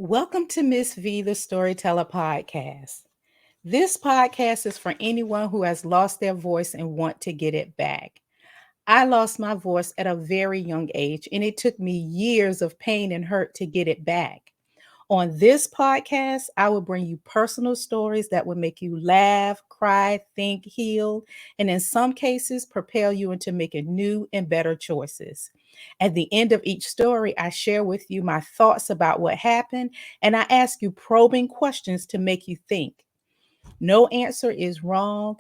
Welcome to Miss V, the Storyteller podcast. This podcast is for anyone who has lost their voice and want to get it back. I lost my voice at a very young age, and it took me years of pain and hurt to get it back. On this podcast, I will bring you personal stories that will make you laugh, cry, think, heal, and in some cases, propel you into making new and better choices. At the end of each story, I share with you my thoughts about what happened, and I ask you probing questions to make you think. No answer is wrong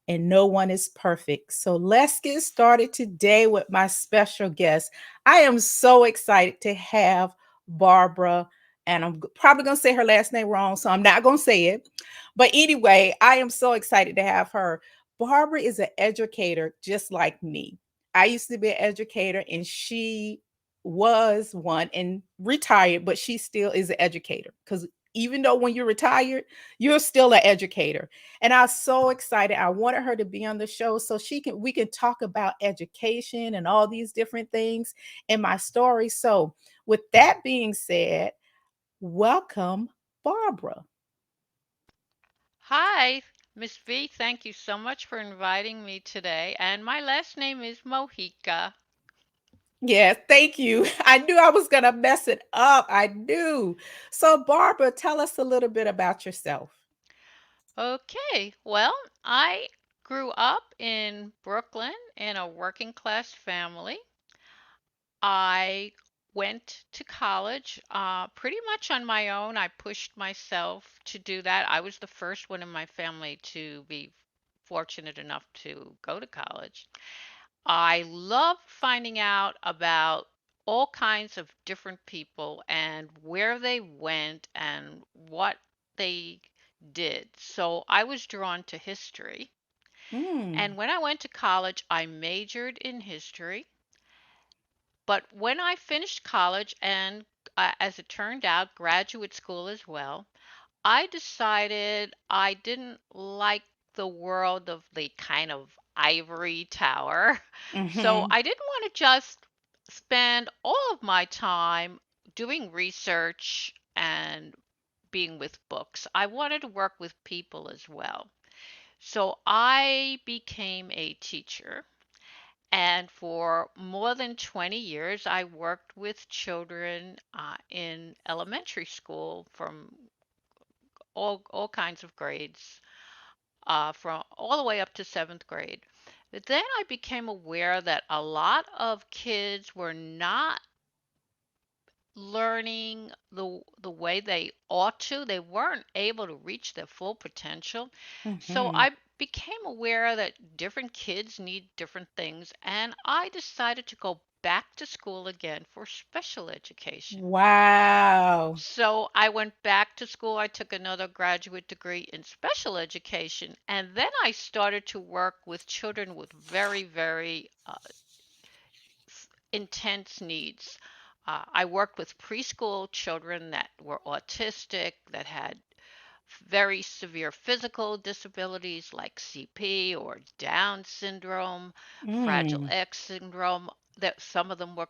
and no one is perfect. So let's get started today with my special guest. I am so excited to have Barbara, and I'm probably going to say her last name wrong, so I'm not going to say it. But anyway, I am so excited to have her. Barbara is an educator just like me. I used to be an educator, and she was one and retired, but she still is an educator because even though when you're retired, you're still an educator. And I was so excited. I wanted her to be on the show so we can talk about education and all these different things in my story. So with that being said, welcome, Barbara. Hi, Miss V. Thank you so much for inviting me today. And my last name is Mojica. Yeah, thank you. I knew I was going to mess it up. I knew. So, Barbara, tell us a little bit about yourself. Okay, well, I grew up in Brooklyn in a working class family. I went to college pretty much on my own. I pushed myself to do that. I was the first one in my family to be fortunate enough to go to college. I love finding out about all kinds of different people and where they went and what they did. So I was drawn to history. Mm, And when I went to college, I majored in history. But when I finished college and, as it turned out, graduate school as well, I decided I didn't like the world of the kind of ivory tower. So mm-hmm. I didn't want to just spend all of my time doing research and being with books. I wanted to work with people as well. So I became a teacher. And for more than 20 years, I worked with children in elementary school from all kinds of grades, from all the way up to seventh grade. But then I became aware that a lot of kids were not learning the way they ought to. They weren't able to reach their full potential. So Mm-hmm. I became aware that different kids need different things, and I decided to go back to school again for special education. Wow. So I went back to school. I took another graduate degree in special education, and then I started to work with children with very intense needs. I worked with preschool children that were autistic, that had very severe physical disabilities like CP or Down syndrome, Fragile Mm, X syndrome, that some of them were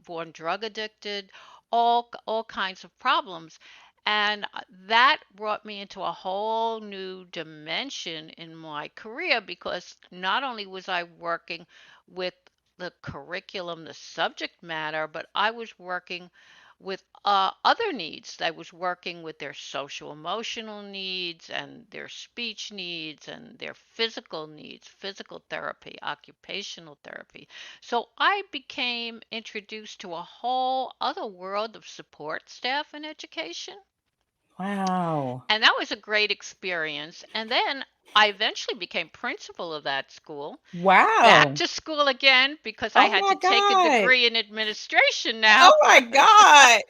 born drug addicted, all kinds of problems. And that brought me into a whole new dimension in my career because not only was I working with the curriculum, the subject matter, but I was working with other needs. I was working with their social emotional needs and their speech needs and their physical needs, physical therapy, occupational therapy. So I became introduced to a whole other world of support staff in education. wow. And that was a great experience. And then I eventually became principal of that school, back Wow. to school again because I Oh had my to take a God. degree in administration now. Oh my God.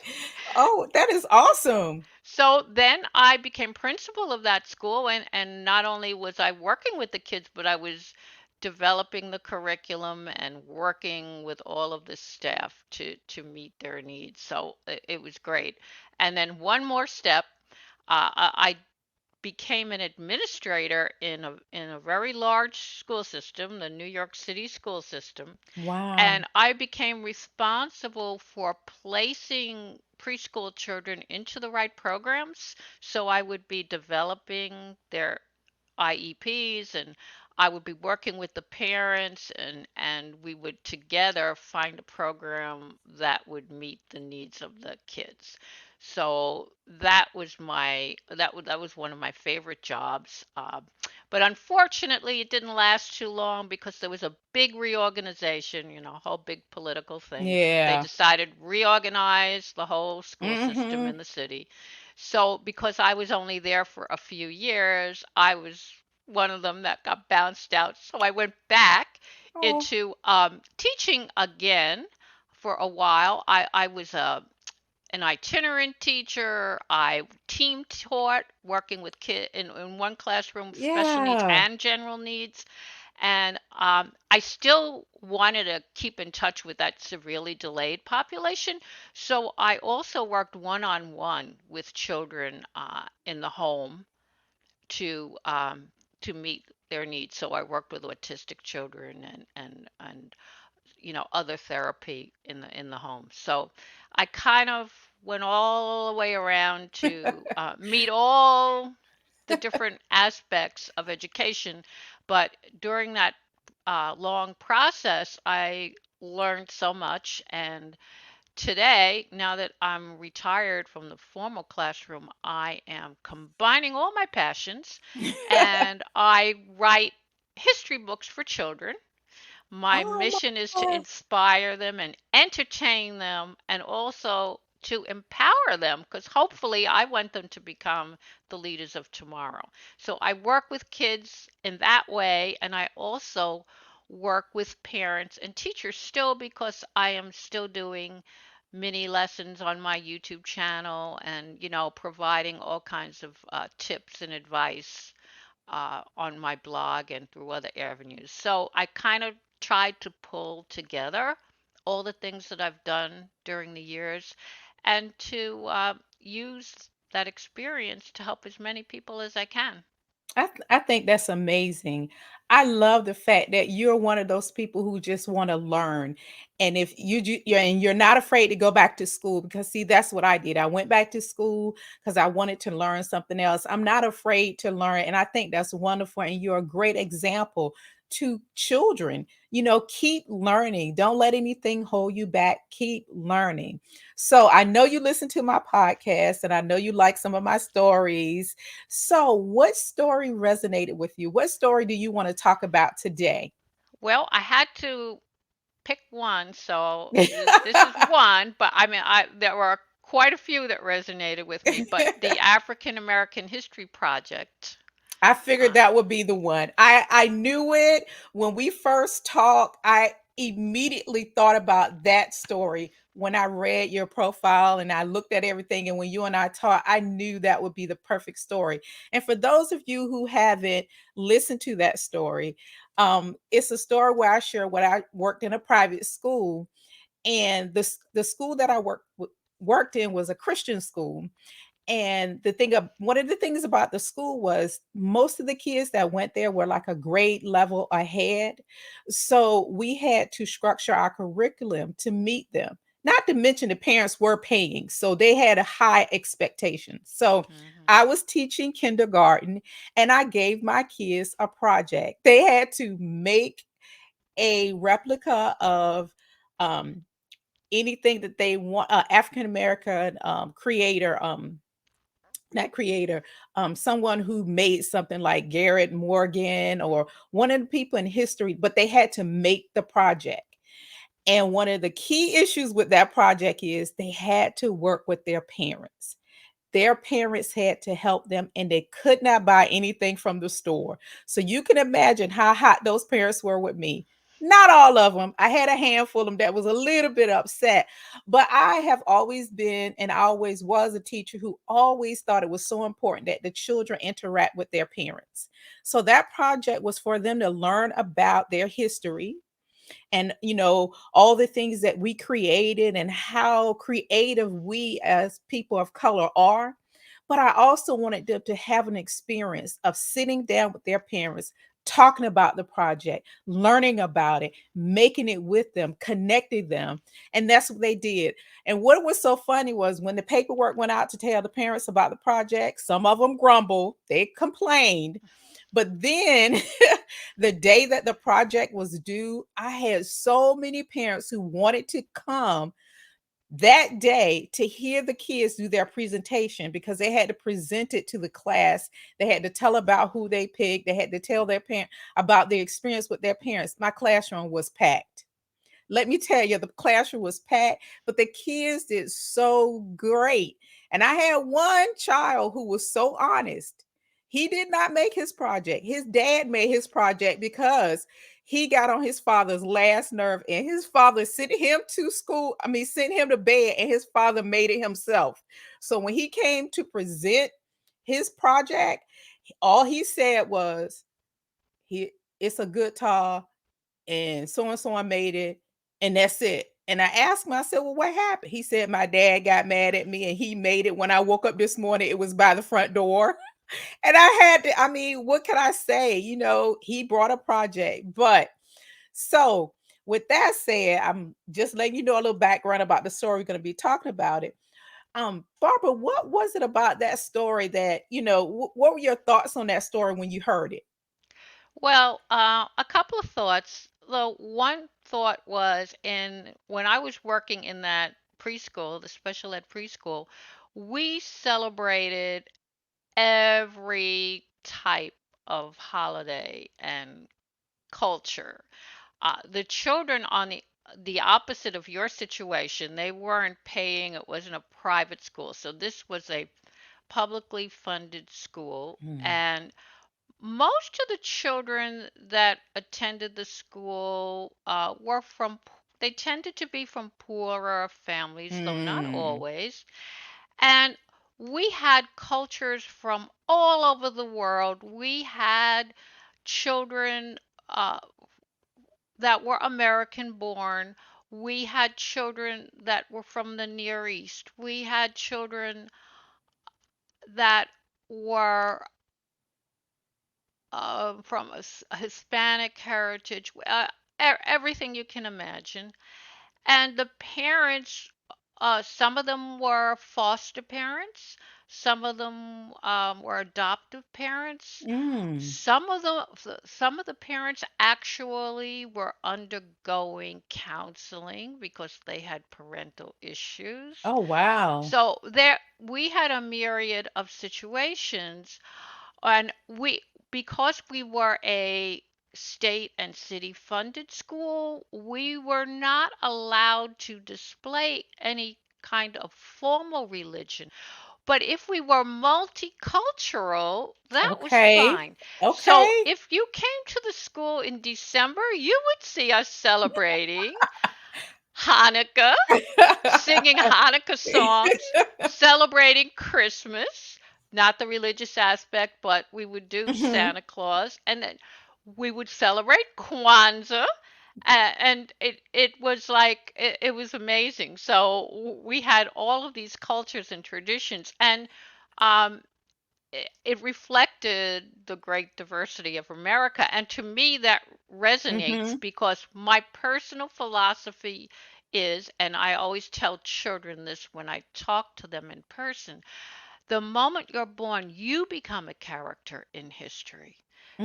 Oh, that is awesome. So then I became principal of that school, and not only was I working with the kids, but I was developing the curriculum and working with all of the staff to meet their needs. So it was great. And then one more step, I became an administrator in a very large school system, the New York City school system, Wow. and I became responsible for placing preschool children into the right programs. So I would be developing their IEPs, and I would be working with the parents, and we would together find a program that would meet the needs of the kids. So that was one of my favorite jobs. But unfortunately, it didn't last too long because there was a big reorganization, a whole big political thing. They Yeah. decided reorganize the whole school system Mm-hmm. in the city. So because I was only there for a few years, I was one of them that got bounced out. So I went back Oh, into teaching again for a while. I was an itinerant teacher. I team taught, working with kids in one classroom, special needs yeah. and general needs. And I still wanted to keep in touch with that severely delayed population. So I also worked one on one with children in the home to um, to meet their needs. So I worked with autistic children and other therapy in the home. So I kind of went all the way around to meet all the different aspects of education. But during that long process, I learned so much. And today, now that I'm retired from the formal classroom, I am combining all my passions, and I write history books for children. My Oh my mission is to gosh. inspire them and entertain them, and also to empower them, because hopefully I want them to become the leaders of tomorrow. So I work with kids in that way, and I also work with parents and teachers still, because I am still doing mini lessons on my YouTube channel, and providing all kinds of tips and advice on my blog and through other avenues. So I kind of tried to pull together all the things that I've done during the years, and to use that experience to help as many people as I can. I think that's amazing. I love the fact that you're one of those people who just want to learn. And if you're not afraid to go back to school, because see, that's what I did. I went back to school because I wanted to learn something else. I'm not afraid to learn. And I think that's wonderful. And you're a great example to children. Keep learning. Don't let anything hold you back. Keep learning. So I know you listen to my podcast and I know you like some of my stories. So, what story resonated with you? What story do you want to talk about today? Well, I had to pick one, so this is one, but I mean, there were quite a few that resonated with me. But the African American History Project. I figured Uh, that would be the one. I knew it when we first talked. I immediately thought about that story when I read your profile and I looked at everything. And when you and I talked, I knew that would be the perfect story. And for those of you who haven't listened to that story, it's a story where I share what I worked in a private school, and the school that I worked in was a Christian school. And one of the things about the school was most of the kids that went there were like a grade level ahead. So we had to structure our curriculum to meet them. Not to mention the parents were paying, so they had a high expectation. So mhm. I was teaching kindergarten and I gave my kids a project. They had to make a replica of um, anything that they want, African American creator, not creator, someone who made something like Garrett Morgan or one of the people in history, but they had to make the project. And one of the key issues with that project is they had to work with their parents. Their parents had to help them, and they could not buy anything from the store. So you can imagine how hot those parents were with me. Not all of them. I had a handful of them that was a little bit upset, but I have always been and I always was a teacher who always thought it was so important that the children interact with their parents. So that project was for them to learn about their history, and all the things that we created and how creative we as people of color are. But I also wanted them to have an experience of sitting down with their parents, talking about the project, learning about it, making it with them, connecting them. And that's what they did. And what was so funny was when the paperwork went out to tell the parents about the project, some of them grumbled, they complained. But then the day that the project was due, I had so many parents who wanted to come that day to hear the kids do their presentation because they had to present it to the class. They had to tell about who they picked. They had to tell their parent about their experience with their parents. My classroom was packed. Let me tell you, the classroom was packed, but the kids did so great. And I had one child who was so honest. He did not make his project. His dad made his project because he got on his father's last nerve, and his father sent him to school. I mean, sent him to bed, and his father made it himself. So when he came to present his project, all he said was, "He, it's a good tall, and so I made it, and that's it." And I asked him, I said, "Well, what happened?" He said, "My dad got mad at me and he made it. When I woke up this morning, it was by the front door." And I had to, I mean, what can I say? He brought a project. But so with that said, I'm just letting you know a little background about the story. We're going to be talking about it. Barbara, what was it about that story that, what were your thoughts on that story when you heard it? Well, a couple of thoughts. The one thought was in when I was working in that preschool, the special ed preschool, we celebrated every type of holiday and culture. The children on the opposite of your situation, they weren't paying. It wasn't a private school, so this was a publicly funded school, Mm. and most of the children that attended the school were from, they tended to be from poorer families, though not Mm. always. And we had cultures from all over the world. We had children uh, that were American born. We had children that were from the Near East. We had children that were from a Hispanic heritage, everything you can imagine. And the parents, some of them were foster parents, some of them were adoptive parents. Mm. Some of the parents actually were undergoing counseling because they had parental issues. Oh, wow. So there we had a myriad of situations, and we because we were a state and city funded school, we were not allowed to display any kind of formal religion. But if we were multicultural, that was Okay. fine. So Okay. if you came to the school in December, you would see us celebrating Hanukkah, singing Hanukkah songs, celebrating Christmas, not the religious aspect, but we would do Mhm. Santa Claus, and then we would celebrate Kwanzaa. And it was like it was amazing. So we had all of these cultures and traditions, and um, it reflected the great diversity of America. And to me, that resonates Mhm. because my personal philosophy is, and I always tell children this when I talk to them in person, the moment you're born, you become a character in history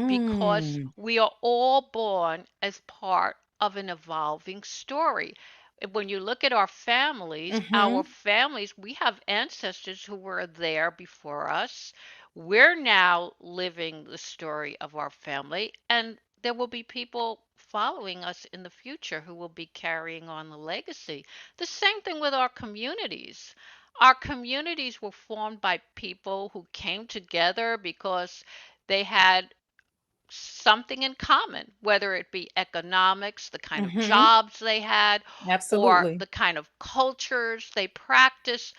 because Mm. we are all born as part of an evolving story. When you look at our Mhm. families, we have ancestors who were there before us. We're now living the story of our family, and there will be people following us in the future who will be carrying on the legacy. The same thing with our communities. Our communities were formed by people who came together because they had something in common, whether it be economics, the kind of Mhm. jobs they had, or Absolutely. the kind of cultures they practiced,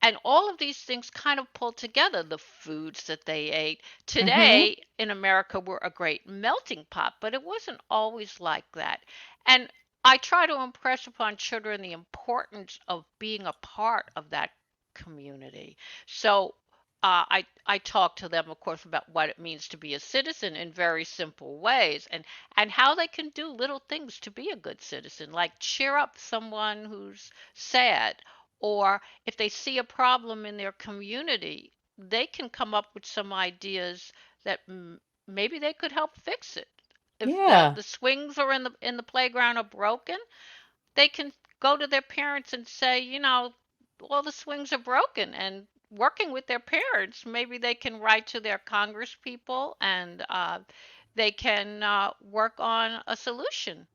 and all of these things kind of pulled together the foods that they ate. Mhm. Today in America, we're a great melting pot, but it wasn't always like that. And I try to impress upon children the importance of being a part of that community. So I talk to them, of course, about what it means to be a citizen in very simple ways, and how they can do little things to be a good citizen, like cheer up someone who's sad, or if they see a problem in their community, they can come up with some ideas that maybe they could help fix it. If Yeah. the swings are in the playground are broken, they can go to their parents and say, all the swings are broken, and working with their parents, maybe they can write to their congress people, and they can work on a solution.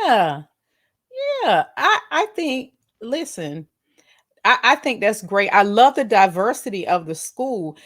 Yeah. Yeah. I think, listen, I think that's great. I love the diversity of the school.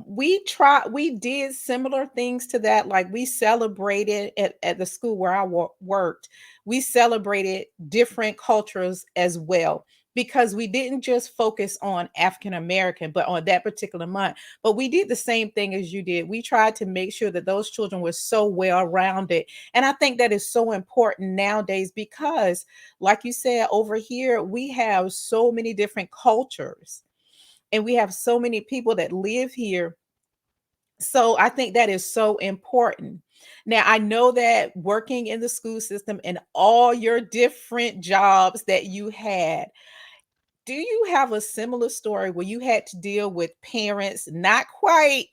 We did similar things to that. Like we celebrated at the school where I worked, we celebrated different cultures as well, because we didn't just focus on African American, but on that particular month. But we did the same thing as you did. We tried to make sure that those children were so well rounded. And I think that is so important nowadays because, like you said, over here, we have so many different cultures and we have so many people that live here. So I think that is so important. Now, I know that working in the school system and all your different jobs that you had, do you have a similar story where you had to deal with parents not quite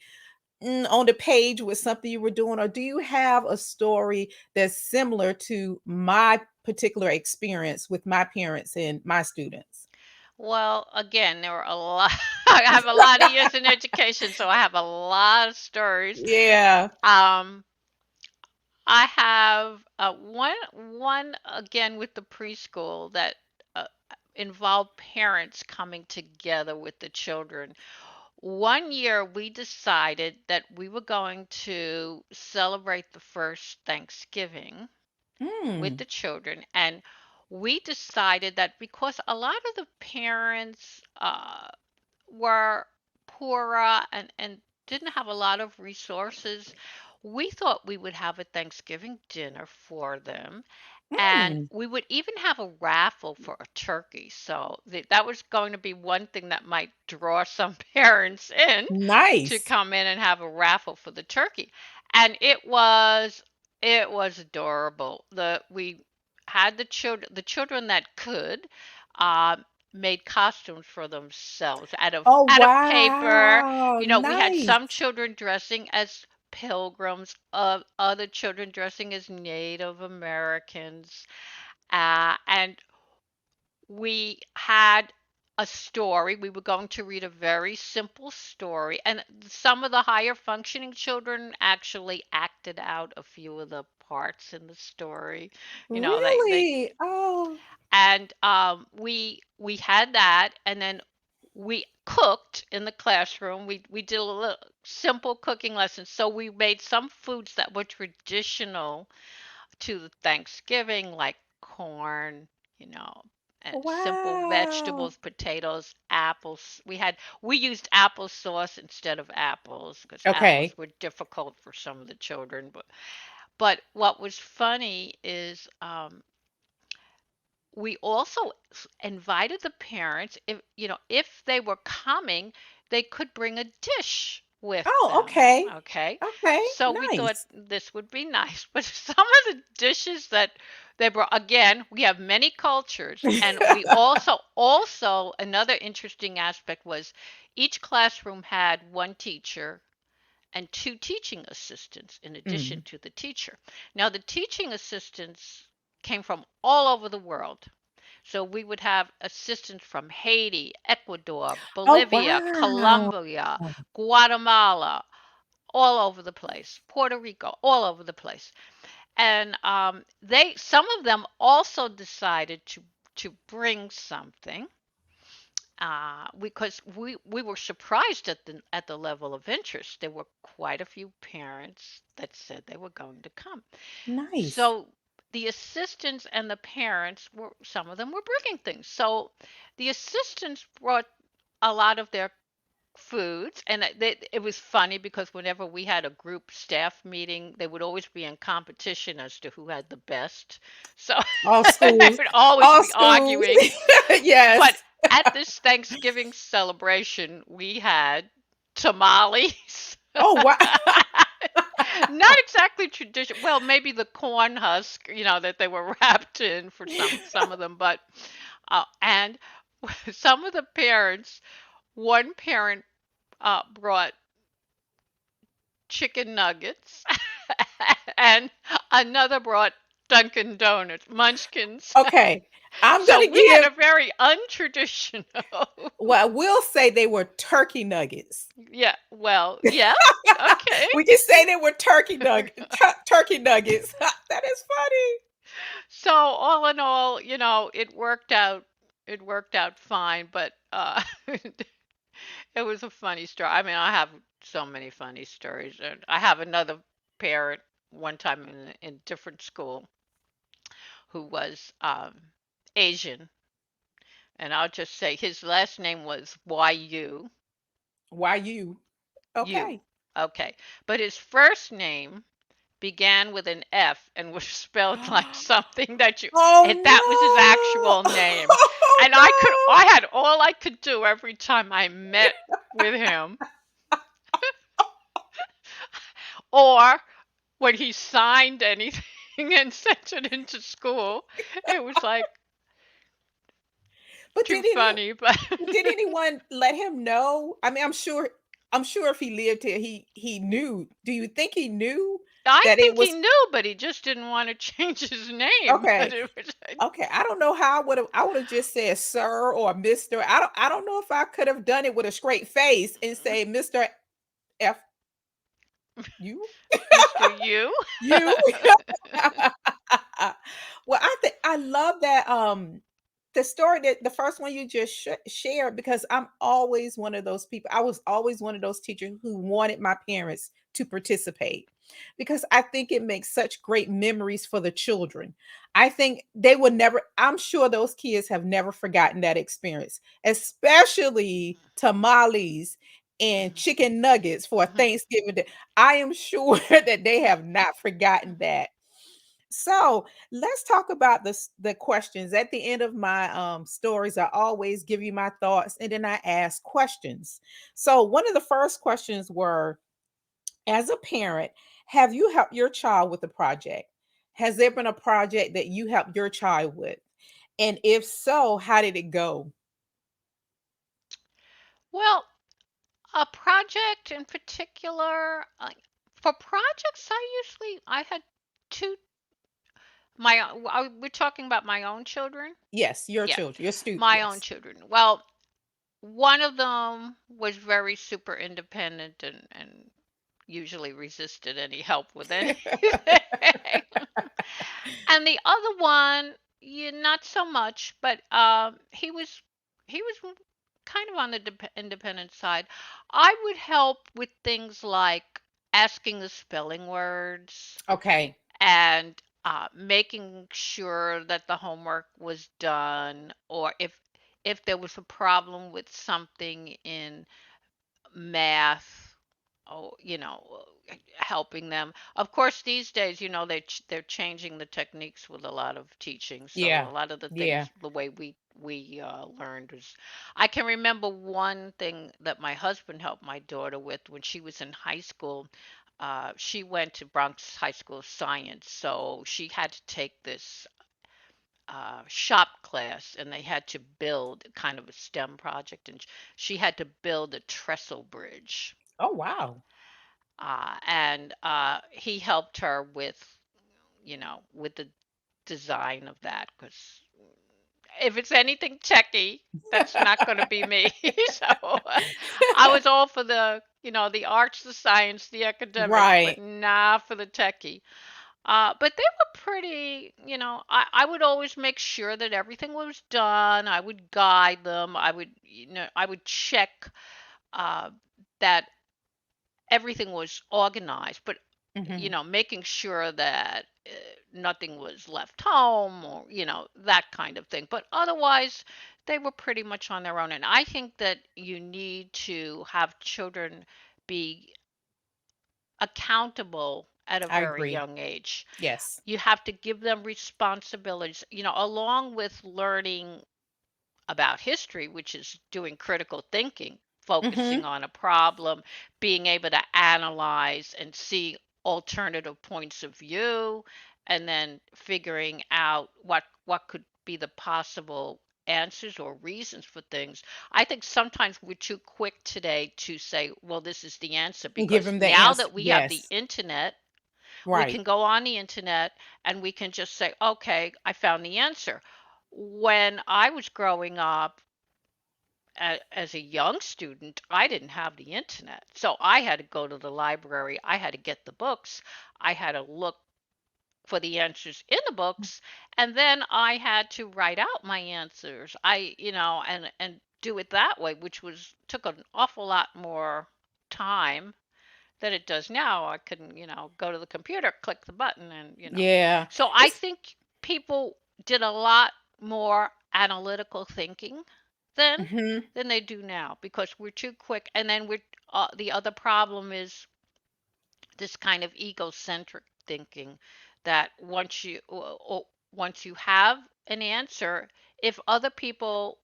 on the page with something you were doing? Or do you have a story that's similar to my particular experience with my parents and my students? Well, again, there were a lot. I have a lot of years in education, so I have a lot of stories. Yeah. um I have one again with the preschool that uh, involved parents coming together with the children. One year we decided that we were going to celebrate the first Thanksgiving with Mm. the children, and we decided that because a lot of the parents were poorer and didn't have a lot of resources, we thought we would have a Thanksgiving dinner for them. And Mm. we would even have a raffle for a turkey. So that was going to be one thing that might draw some parents in to Nice. come in and have a raffle for the turkey. And it was adorable. The we had the children that could uh, made costumes for themselves Oh, out of paper. wow. We had some Nice. children dressing as pilgrims, other children dressing as Native Americans, and we had a story. We were going to read a very simple story, and some of the higher functioning children actually acted out a few of the parts in the story. They Really? Oh. and we had that, and then we cooked in the classroom. We did a little simple cooking lessons, so we made some foods that were traditional to the Thanksgiving, like corn, you know, and simple Wow. vegetables, potatoes, apples. We used applesauce instead of apples because apples Okay. were difficult for some of the children. But what was funny is we also invited the parents. If they were coming, they could bring a dish with Oh, them. okay. Okay, Okay. so we thought Nice. this would be nice. But some of the dishes that they brought, again, we have many cultures, and we also another interesting aspect was each classroom had one teacher and two teaching assistants in addition Mm. to the teacher. Now, the teaching assistants came from all over the world. So we would have assistants from Haiti, Ecuador, Oh, Bolivia, wow. Colombia, Guatemala, all over the place, Puerto Rico, all over the place. And some of them also decided to bring something, because we were surprised at the level of interest. There were quite a few parents that said they were going to come. Nice. So the assistants and the parents were some of them were bringing things. So the assistants brought a lot of their foods, and it was funny because whenever we had a group staff meeting, they would always be in competition as to who had the best. So All they schools. would always All be schools. arguing. But Yes. at this Thanksgiving celebration, we had tamales. Oh, wow. Not exactly tradition. Well, maybe the corn husk, that they were wrapped in for some of them, but and some of the parents, one parent brought chicken nuggets, and another brought Dunkin' Donuts, Munchkins. Okay. I'm So gonna we had give a very untraditional. well, I will say they were turkey nuggets. Yeah, well, yeah, okay. We can say they were turkey nuggets. That is funny. So all in all, it worked out. It worked out fine, but it was a funny story. I mean, I have so many funny stories, and I have another parent one time in different school who was Asian, and I'll just say his last name was YU. Why you? You. Okay. Okay. But his first name began with an F and was spelled like something and that was his Oh actual no. name. And Oh I had all I could do every time I met with him, or when he signed anything and sent it into school, it was like But too funny, but did anyone let him know? I mean, I'm sure if he lived here, he knew. Do you think he knew I that it think he was knew, but he just didn't want to change his name. But okay? it was Okay, I don't know how I would have just said sir or Mr. I don't know if I could have done it with a straight face and say Mr. F you. Mr. U. You. Well, I think I love that the story that the first one you just shared because I'm always one of those people. I was always one of those teachers who wanted my parents to participate because I think it makes such great memories for the children. I think they would never I'm sure those kids have never forgotten that experience, especially tamales and Mhm, chicken nuggets for a mhm. Thanksgiving day. I am sure that they have not forgotten that. So let's talk about the questions. At the end of my stories, I always give you my thoughts and then I ask questions. So one of the first questions were, as a parent, have you helped your child with a project? Has there been a project that you helped your child with? And if so, how did it go? Well, a project in particular, for projects, I had two. We're talking about my own children. Yes, your Yeah, children, your student. my own Yes. children. Well, one of them was very super independent and usually resisted any help with anything. And the other one, yeah, not so much, but he was kind of on the independent side. I would help with things like asking the spelling words Okay. and making sure that the homework was done, or if there was a problem with something in math, oh, helping them. Of course, these days, they're changing the techniques with a lot of teaching. So Yeah. a lot of the Yeah. things, the way we learned was, I can remember one thing that my husband helped my daughter with when she was in high school. She went to Bronx High School of Science, so she had to take this shop class, and they had to build kind of a STEM project, and she had to build a trestle bridge. Oh, wow. And he helped her with the design of that, because if it's anything techy, that's not going to be me. So I was all for the arts, the science, the academics, but Right. not for the techie. But they were pretty, I would always make sure that everything was done. I would guide them. I would check uh, that everything was organized, but Mhm. making sure that nothing was left home, or that kind of thing. But otherwise, they were pretty much on their own. And I think that you need to have children be accountable at a I very agree. young age. Yes. You have to give them responsibilities, along with learning about history, which is doing critical thinking, focusing Mm-hmm. on a problem, being able to analyze and see alternative points of view, and then figuring out what could be the possible answers or reasons for things. I think sometimes we're too quick today to say, well, this is the answer, And give because them the now answer. that we have the Yes. internet, we Right. can go on the internet and we can just say, okay, I found the answer. When I was growing up, as a young student, I didn't have the internet. So I had to go to the library. I had to get the books. I had to look for the answers in the books. And then I had to write out my answers. And do it that way, which was took an awful lot more time than it does now. I can, go to the computer, click the button, and. Yeah. So I It's think people did a lot more analytical thinking then hmm than they do now, because we're too quick. And then the other problem is this kind of egocentric thinking, that once you have an answer, if other people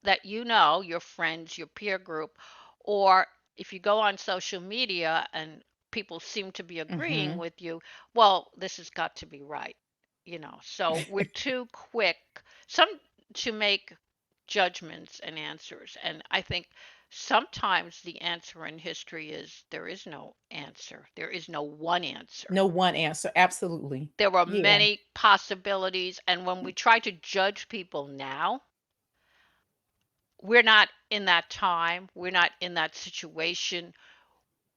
that your friends, your peer group, or if you go on social media and people seem to be agreeing hmm with you, well, this has got to be right. So we're too quick some to make judgments and answers. And I think sometimes the answer in history is there is no answer. There is no one answer. no one answer. Absolutely. There are Yeah. many possibilities. And when we try to judge people now, we're not in that time. We're not in that situation.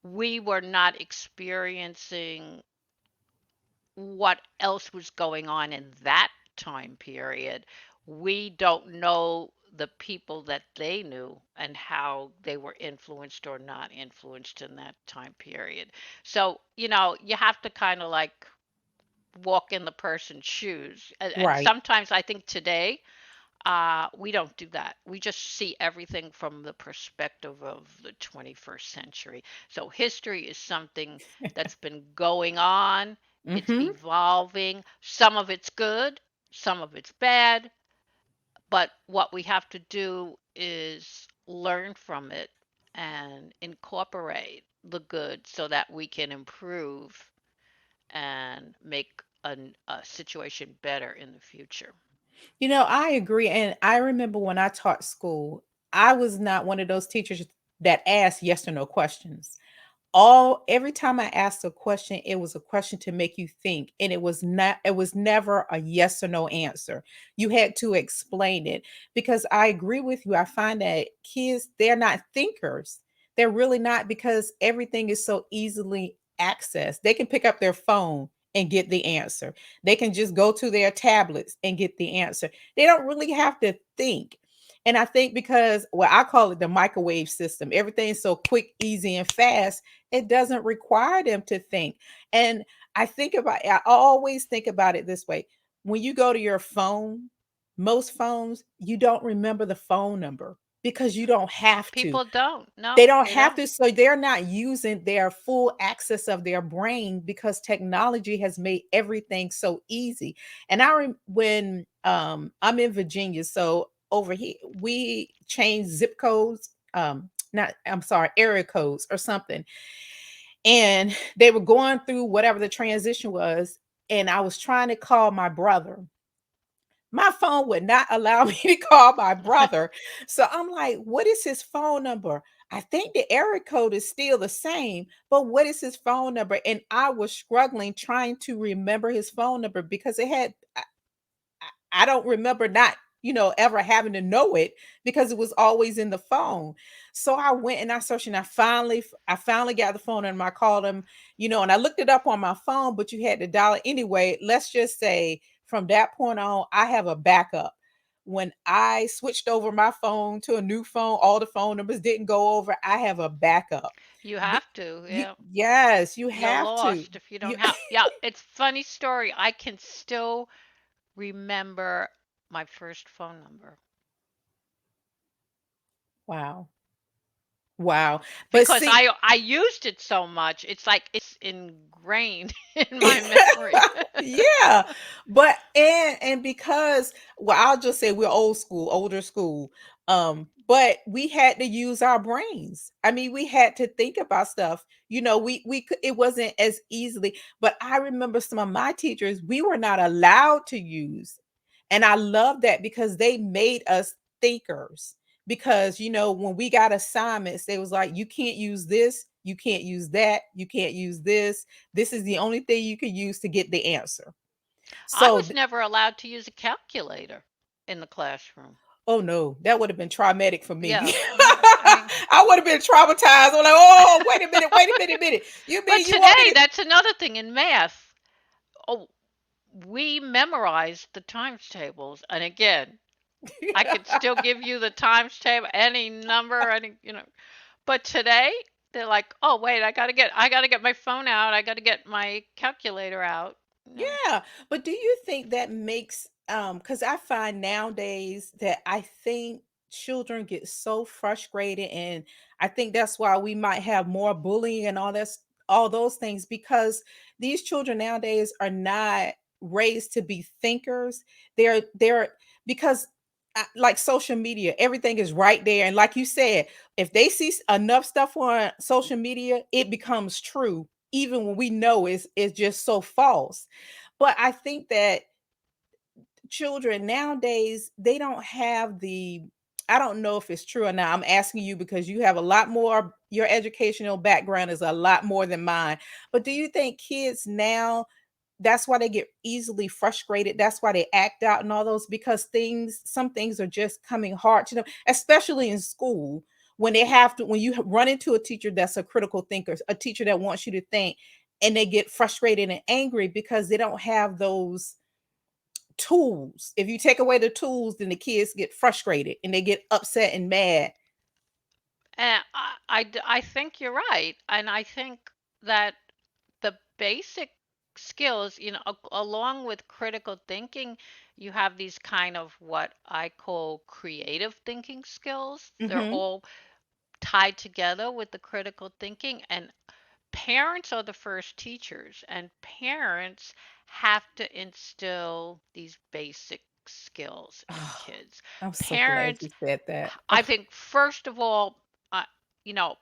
We were not experiencing what else was going on in that time period. We don't know the people that they knew and how they were influenced or not influenced in that time period. So, you have to kind of like walk in the person's shoes. And Right. sometimes I think today, we don't do that. We just see everything from the perspective of the 21st century. So history is something that's been going on, it's hmm evolving. Some of it's good, some of it's bad, but what we have to do is learn from it and incorporate the good so that we can improve and make a situation better in the future. I agree. And I remember when I taught school, I was not one of those teachers that asked yes or no questions. Every time I asked a question, it was a question to make you think, and it was never a yes or no answer. You had to explain it, because I agree with you. I find that kids, they're not thinkers. They're really not, because everything is so easily accessed. They can pick up their phone and get the answer. They can just go to their tablets and get the answer. They don't really have to think. And I think because, well, I call it the microwave system. Everything's so quick, easy, and fast, it doesn't require them to think. And I always think about it this way. When you go to your phone, most phones, you don't remember the phone number because you don't have to. People don't. They No, don't they have don't. to, so they're not using their full access of their brain because technology has made everything so easy. And when I'm in Virginia, so over here we change zip codes, not I'm sorry, area codes or something. And they were going through whatever the transition was, and I was trying to call my brother. My phone would not allow me to call my brother. So I'm like, what is his phone number? I think the area code is still the same, but what is his phone number? And I was struggling trying to remember his phone number because I don't remember not, ever having to know it because it was always in the phone. So I went and I searched, and I finally got the phone, and I called him, and I looked it up on my phone, but you had to dial it anyway. Let's just say from that point on, I have a backup. When I switched over my phone to a new phone, all the phone numbers didn't go over. I have a backup. You Be- have to, yeah. yes, you You're have to. lost if you You don't have. Yeah, it's funny story. I can still remember my first phone number wow. Wow. But because see, I used it so much. It's like ingrained in my memory. Yeah, but and because, well, I'll just say we're old school, older school. But we had to use our brains. I mean, we had to think about stuff. We could, it wasn't as easily. But I remember some of my teachers we were not allowed to use, and I love that because they made us thinkers. Because when we got assignments, they was like, you can't use this, you can't use that, you can't use this. This is the only thing you can use to get the answer. I So, was never allowed to use a calculator in the classroom. oh no, that would have been traumatic for me. Yeah, I mean, I would have been traumatized. I'm like, oh, wait a minute, minute. You but mean you want me today to? that's another thing in math. Oh, we memorized the times tables, and again, I could still give you the times table, any number, But today they're like, "Oh, wait, I got to get my phone out. I got to get my calculator out." No. Yeah, but do you think that makes because I find nowadays that I think children get so frustrated, and I think that's why we might have more bullying and all those things, because these children nowadays are not raised to be thinkers. They're because like social media, everything is right there, and like you said, if they see enough stuff on social media, it becomes true even when we know it's just so false. But I think that children nowadays, they don't have the, I don't know if it's true or not. I'm asking you because you have a lot more, your educational background is a lot more than mine. But do you think kids now, that's why they get easily frustrated? That's why they act out and all those, because some things are just coming hard to them, especially in school, when they have to, when you run into a teacher that's a critical thinker, a teacher that wants you to think, and they get frustrated and angry because they don't have those tools. If you take away the tools, then the kids get frustrated and they get upset and mad. And I think you're right. And I think that the basic skills, along with critical thinking, you have these kind of what I call creative thinking skills. They're Mhm. all tied together with the critical thinking. And parents are the first teachers, and parents have to instill these basic skills in Oh, kids. I'm so glad Parents, you said that. I think, first of all,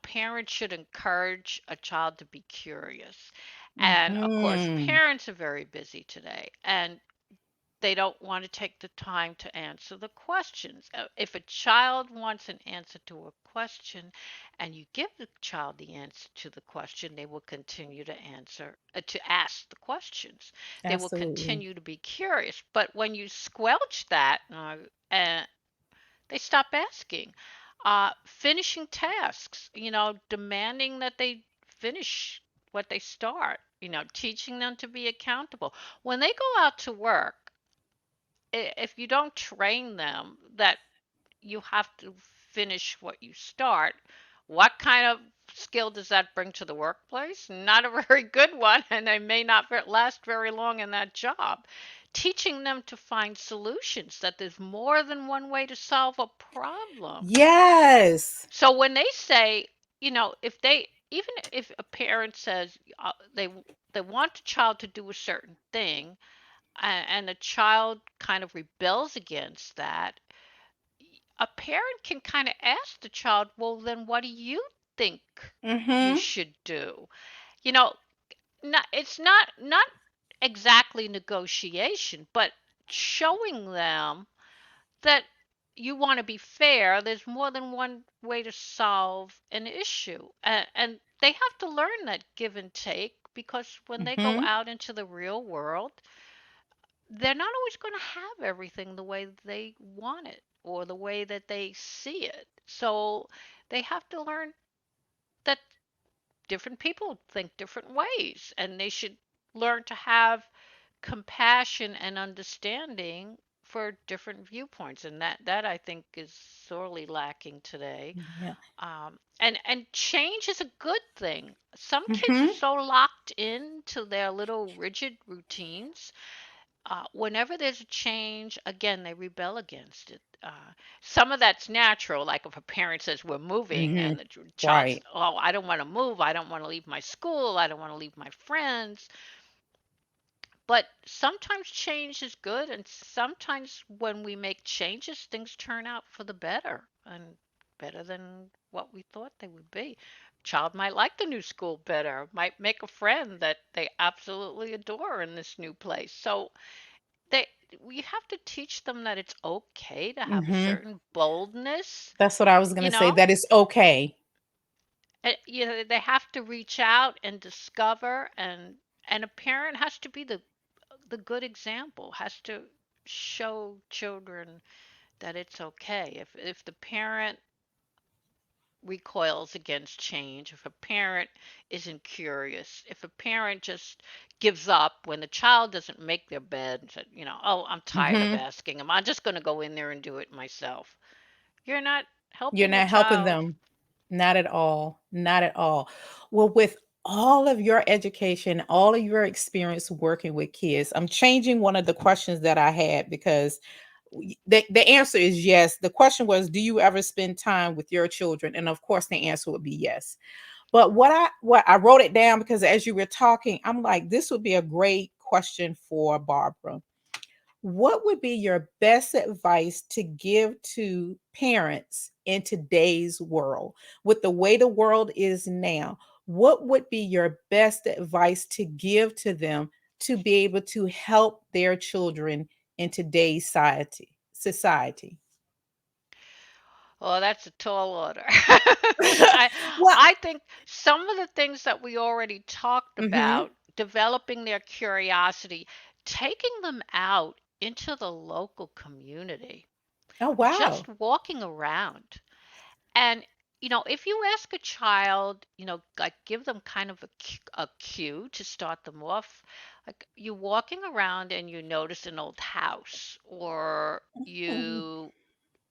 parents should encourage a child to be curious. And of course, Mhm. parents are very busy today, and they don't want to take the time to answer the questions. If a child wants an answer to a question and you give the child the answer to the question, they will continue to ask the questions. They will Absolutely. continue to be curious. But when you squelch that, they stop asking. Finishing tasks, demanding that they finish what they start, teaching them to be accountable. When they go out to work, if you don't train them that you have to finish what you start, what kind of skill does that bring to the workplace? Not a very good one, and they may not last very long in that job. Teaching them to find solutions, that there's more than one way to solve a problem. Yes. So when they say, if they, even if a parent says they want a child to do a certain thing, and the child kind of rebels against that, a parent can kind of ask the child, well, then what do you think you Mhm. should do? You know, it's not exactly negotiation, but showing them that you want to be fair. There's more than one way to solve an issue, and they have to learn that give and take, because when they go Mhm. out into the real world, they're not always going to have everything the way they want it or the way that they see it. So they have to learn that different people think different ways, and they should learn to have compassion and understanding for different viewpoints. And that I think is sorely lacking today. Yeah. And change is a good thing. Some kids are Mhm. so locked into their little rigid routines, whenever there's a change, again, they rebel against it. uh, some of that's natural, like if a parent says we're moving Hmm. and the child says, Right. oh, I don't want to move, I don't want to leave my school, I don't want to leave my friends. But sometimes change is good, and sometimes when we make changes, things turn out for the better and better than what we thought they would be. Child might like the new school better, might make a friend that they absolutely adore in this new place. So they we have to teach them that it's okay to have a Hmm. certain boldness, That's what I was going you to say. know. That is okay. You know, they have to reach out and discover, and a parent has to be the good example, has to show children that it's okay. If the parent recoils against change, if a parent isn't curious, if a parent just gives up when the child doesn't make their bed and said, you know, oh, I'm tired of Hmm. asking them. I'm just going to go in there and do it myself. You're not You're helping the not helping child. them. Not at all. Not at all. Well, with all of your education, all of your experience working with kids, I'm changing one of the questions that I had because the answer is yes. The question was, do you ever spend time with your children? And of course, the answer would be yes. But what I wrote it down because as you were talking, I'm like, this would be a great question for Barbara. What would be your best advice to give to parents in today's world? With the way the world is now, what would be your best advice to give to them to be able to help their children in today's society? Oh, that's a tall order. Well, I think some of the things that we already talked mhm. about, developing their curiosity, taking them out into the local community, Oh, just wow. walking around. And, you know, if you ask a child, you know, like give them kind of a cue to start them off, like you walking around and you notice an old house, or Mm. you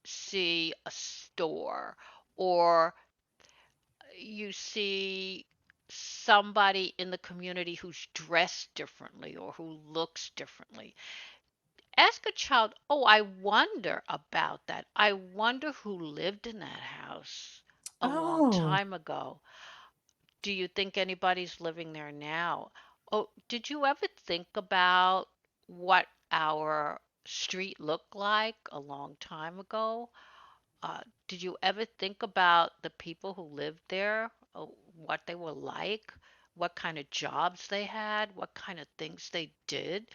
see a store, or you see somebody in the community who's dressed differently or who looks differently. Ask a child, oh, I wonder about that. I wonder who lived in that house a long Oh. time ago. Do you think anybody's living there now? Oh, did you ever think about what our street looked like a long time ago? Did you ever think about the people who lived there, what they were like, what kind of jobs they had, what kind of things they did?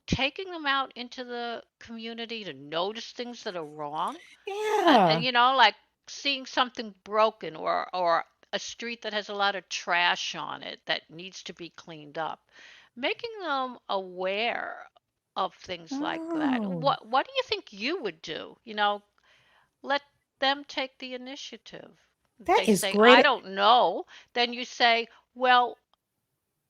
Taking them out into the community to notice things that are wrong, and Yeah. you know, like seeing something broken, or a street that has a lot of trash on it that needs to be cleaned up, making them aware of things like that. Oh, What do you think you would do? You know, let them take the initiative. If that they is say, I great. don't know, then you say, well,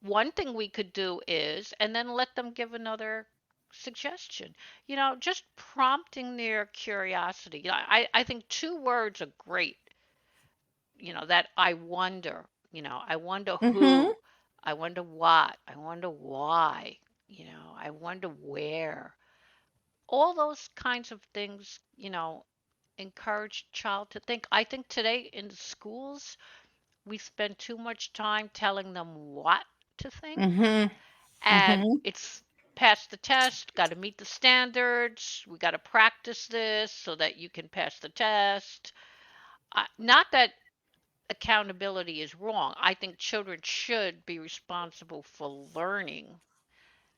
one thing we could do is, and then let them give another suggestion. You know, just prompting their curiosity. You know, I think two words are great. You know, that I wonder, you know, I wonder Mhm. who, I wonder what, I wonder why, you know, I wonder where. All those kinds of things, you know, encourage child to think. I think today in schools, we spend too much time telling them what to think, Mhm. and Mhm. it's pass the test, got to meet the standards, we got to practice this so that you can pass the test. Not that accountability is wrong. I think children should be responsible for learning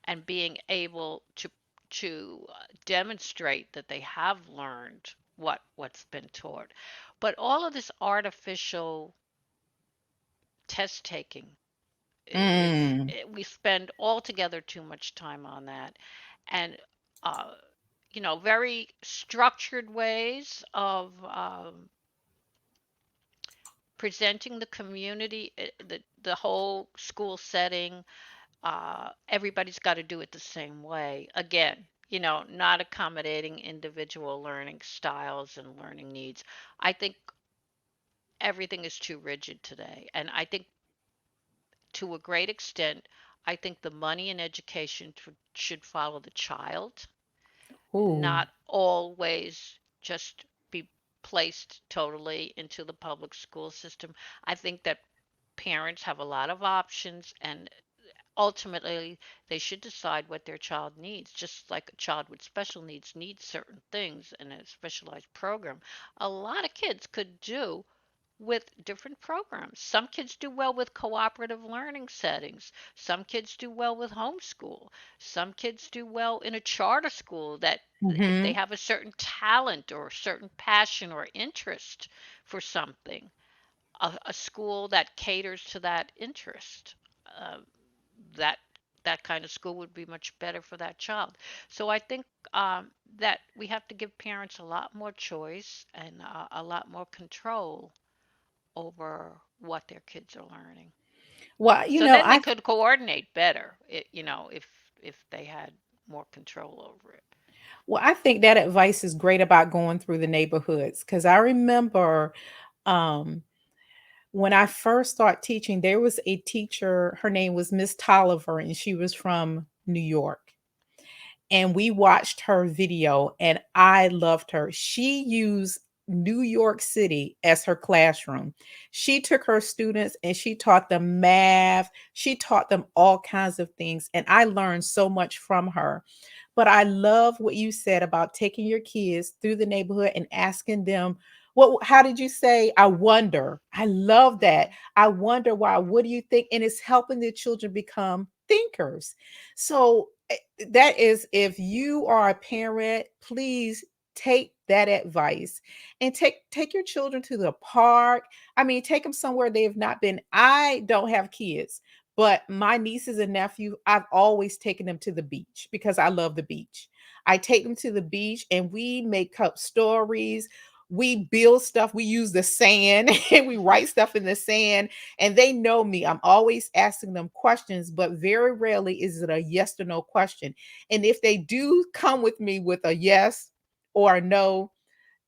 and being able to demonstrate that they have learned what's been taught. But all of this artificial test taking is Mm. we spend altogether too much time on that, and uh, you know, very structured ways of presenting the community, the whole school setting. Everybody's got to do it the same way. Again, you know, not accommodating individual learning styles and learning needs. I think everything is too rigid today. And I think to a great extent, I think the money in education should follow the child, Ooh. not always just be placed totally into the public school system. I think that parents have a lot of options, and ultimately they should decide what their child needs, just like a child with special needs certain things in a specialized program. A lot of kids could do with different programs. Some kids do well with cooperative learning settings. Some kids do well with homeschool. Some kids do well in a charter school that if they Mm-hmm. have a certain talent or a certain passion or interest for something, a school that caters to that interest. Uh, that that kind of school would be much better for that child. So I think that we have to give parents a lot more choice and a lot more control over what their kids are learning. Well, So then they could coordinate better, if they had more control over it. I think that advice is great about going through the neighborhoods because I remember um, when I first started teaching, there was a teacher. Her name was Miss Tolliver, and she was from New York. And we watched her video, and I loved her. She used New York City as her classroom. She took her students and she taught them math. She taught them all kinds of things. And I learned so much from her. But I love what you said about taking your kids through the neighborhood and asking them, what, how did you say? I wonder. I love that. Mhm. I wonder why. What do you think? And it's helping the children become thinkers. So that is, if you are a parent, please take that advice and take your children to the park. I mean, take them somewhere they have not been. I don't have kids, but my nieces and nephew, I've always taken them to the beach because I love the beach. I take them to the beach and we make up stories. We build stuff. We use the sand and we write stuff in the sand. And they know me. I'm always asking them questions, but very rarely is it a yes or no question. And if they do come with me with a yes or a no,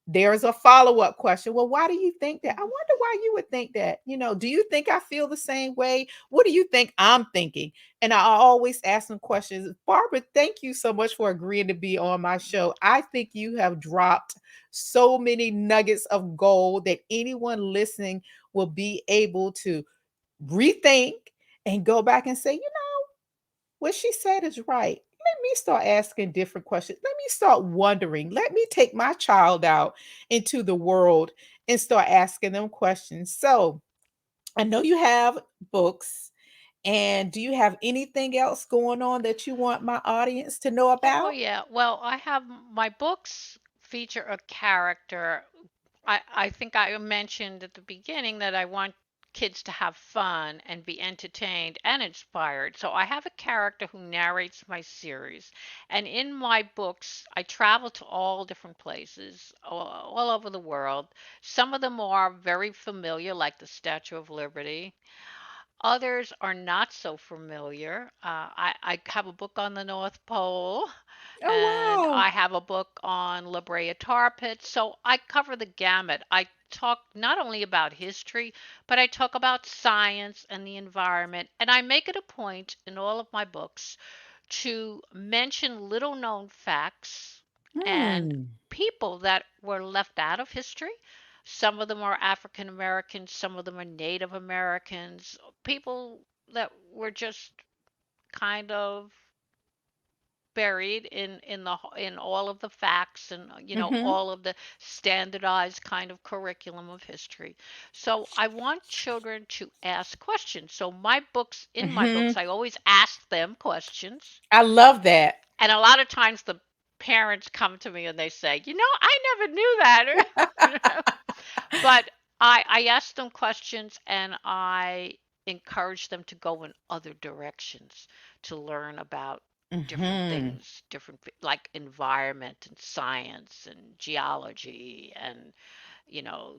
there's a follow-up question. Well, why do you think that? I Mhm. wonder why you would think that. Do you think I feel the same way? What do you think I'm thinking? And I always ask them questions. Barbara, thank you so much for agreeing to be on my show. I think you have dropped so many nuggets of gold that anyone listening will be able to rethink and go back and say, what she said is right. Let me start asking different questions. Let me start wondering. Let me take my child out into the world and start asking them questions. So I know you have books. And do you have anything else going on that you want my audience to know Oh about? yeah. Well, I have my books feature a character. I think I mentioned at the beginning that I want kids to have fun and be entertained and inspired. So I have a character who narrates my series. And in my books, I travel to all different places all over the world. Some of them are very familiar, like the Statue of Liberty. Others are not so familiar. I have a book on the North Pole, and Oh, I have a book on La Brea Tar Pits. So I cover the gamut. I talk not only about history, but I talk about science and the environment. And I make it a point in all of my books to mention little known facts and wow. people that were left out of history. Some of them are African Americans, some of them are Native Americans, people that were just kind of buried in all of the facts and Hmm. all of the standardized kind of curriculum of history. So I want children to ask questions. So my books Hmm. I always ask them questions, I love that. and a lot of times the parents come to me and they say, I never knew that. But I ask them questions and I encourage them to go in other directions to learn about different Hmm. things, like environment and science and geology and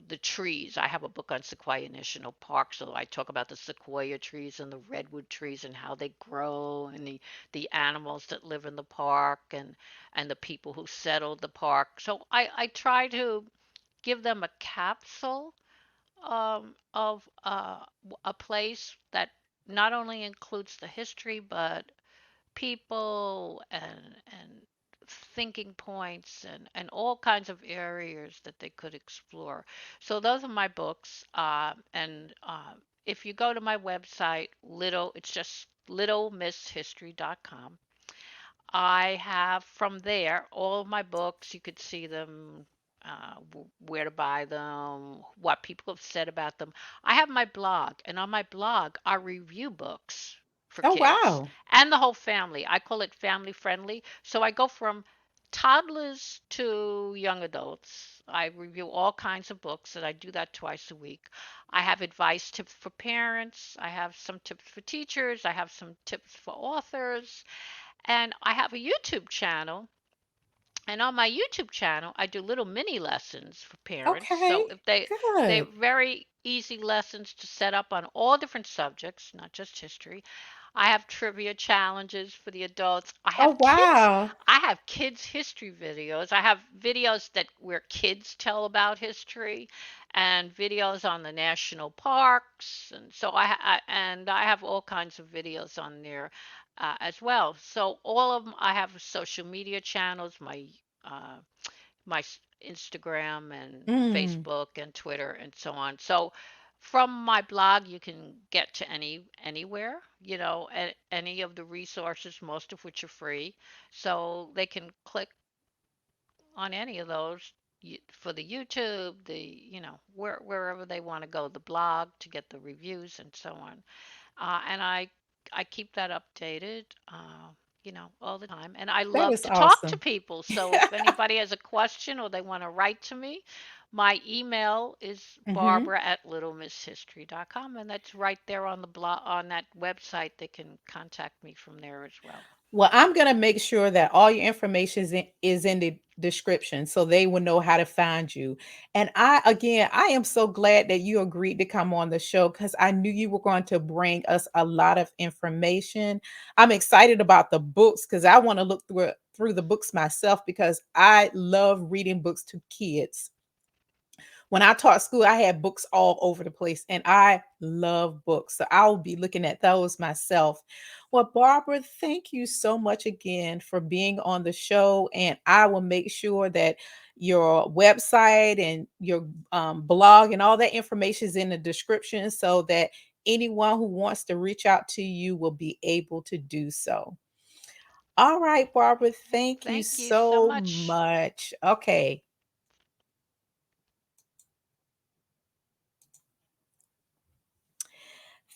the trees. I have a book on Sequoia National Park, so I talk about the sequoia trees and the redwood trees and how they grow and the animals that live in the park and the people who settled the park. So I try to give them a capsule of a place that not only includes the history but people and thinking points and all kinds of areas that they could explore. So those are my books. And if you go to my website, it's just littlemisshistory.com. I have from there all of my books. You could see them, where to buy them, what people have said about them. I have my blog, and on my blog, I review books for Oh, kids wow. and the whole family. I call it family friendly. So I go from toddlers to young adults. I review all kinds of books, and I do that twice a week. I have advice tips for parents. I have some tips for teachers. I have some tips for authors. And I have a YouTube channel. And on my YouTube channel, I do little mini lessons for parents. Okay. So if they're Good. very easy lessons to set up on all different subjects, not just history. I have trivia challenges for the adults. Oh, wow. I have kids history videos. I have videos that where kids tell about history and videos on the national parks, and so I have all kinds of videos on there as well. So all of them, I have social media channels, uh, my Instagram and Mm. Facebook and Twitter and so on. So from my blog, you can get to anywhere, any of the resources, most of which are free. So they can click on any of those for the YouTube, wherever they want to go, the blog to get the reviews and so on. And I keep that updated, all the time. And I That love is to talk to awesome. people. So if anybody has a question or they want to write to me, my email is Hmm. barbara at littlemisshistory.com, and that's right there on the blog on that website. They can contact me from there as well. Well, I'm going to make sure that all your information is in the description so they will know how to find you. And again, I am so glad that you agreed to come on the show because I knew you were going to bring us a lot of information. I'm excited about the books because I want to look through the books myself because I love reading books to kids. When I taught school, I had books all over the place and I love books. So I'll be looking at those myself. Well, Barbara, thank you so much again for being on the show. And I will make sure that your website and your blog and all that information is in the description so that anyone who wants to reach out to you will be able to do so. All right, Barbara, thank you Thank you so so much. much. Okay.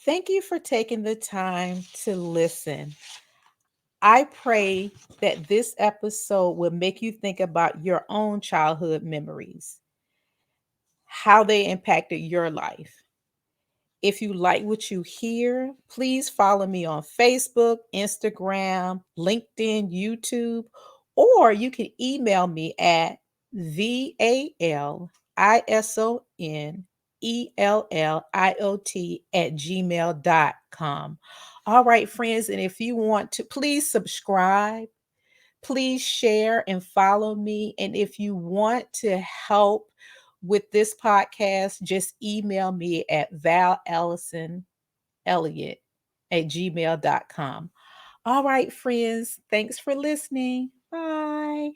Thank you for taking the time to listen. I pray that this episode will make you think about your own childhood memories, how they impacted your life. If you like what you hear, please follow me on Facebook, Instagram, LinkedIn, YouTube, or you can email me at VALISONELLIOT@gmail.com. All right, friends. And if you want to, please subscribe, please share and follow me. And if you want to help with this podcast, just email me at valallisonelliott@gmail.com. All right, friends. Thanks for listening. Bye.